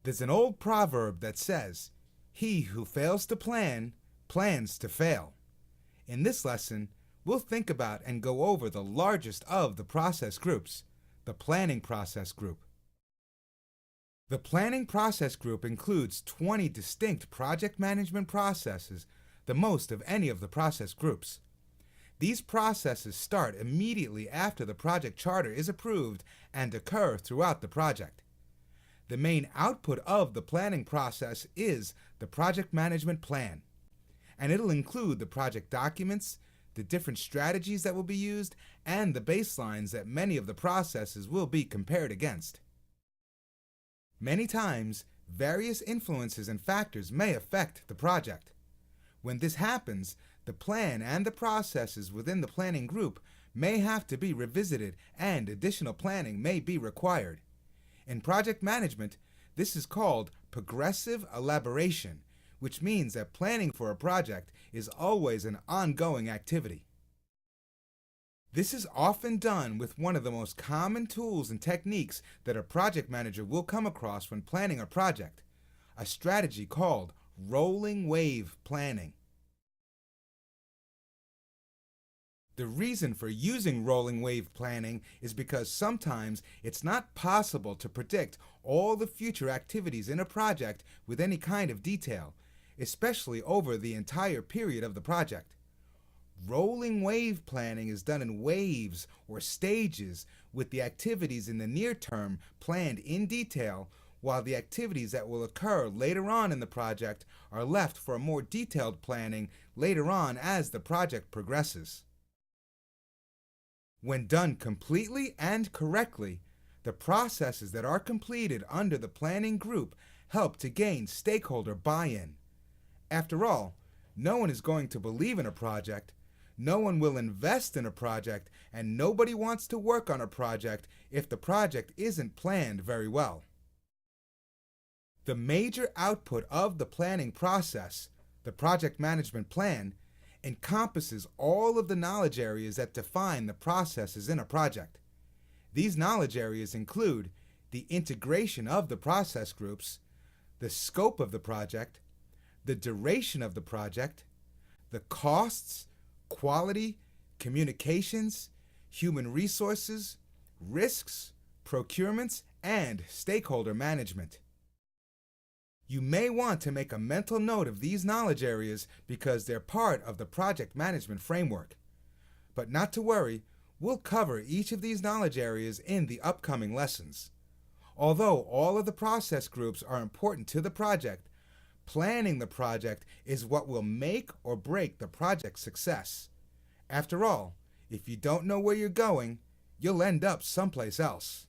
There's an old proverb that says, "He who fails to plan, plans to fail." In this lesson, we'll think about and go over the largest of the process groups, the planning process group. The planning process group includes 20 distinct project management processes, the most of any of the process groups. These processes start immediately after the project charter is approved and occur throughout the project. The main output of the planning process is the project management plan, and it'll include the project documents, the different strategies that will be used, and the baselines that many of the processes will be compared against. Many times, various influences and factors may affect the project. When this happens, the plan and the processes within the planning group may have to be revisited and additional planning may be required. In project management, this is called progressive elaboration, which means that planning for a project is always an ongoing activity. This is often done with one of the most common tools and techniques that a project manager will come across when planning a project, a strategy called rolling wave planning. The reason for using rolling wave planning is because sometimes it's not possible to predict all the future activities in a project with any kind of detail, especially over the entire period of the project. Rolling wave planning is done in waves or stages, with the activities in the near term planned in detail, while the activities that will occur later on in the project are left for a more detailed planning later on as the project progresses. When done completely and correctly, the processes that are completed under the planning group help to gain stakeholder buy-in. After all, no one is going to believe in a project, no one will invest in a project, and nobody wants to work on a project if the project isn't planned very well. The major output of the planning process, the project management plan, encompasses all of the knowledge areas that define the processes in a project. These knowledge areas include the integration of the process groups, the scope of the project, the duration of the project, the costs, quality, communications, human resources, risks, procurements, and stakeholder management. You may want to make a mental note of these knowledge areas because they're part of the project management framework. But not to worry, we'll cover each of these knowledge areas in the upcoming lessons. Although all of the process groups are important to the project, planning the project is what will make or break the project's success. After all, if you don't know where you're going, you'll end up someplace else.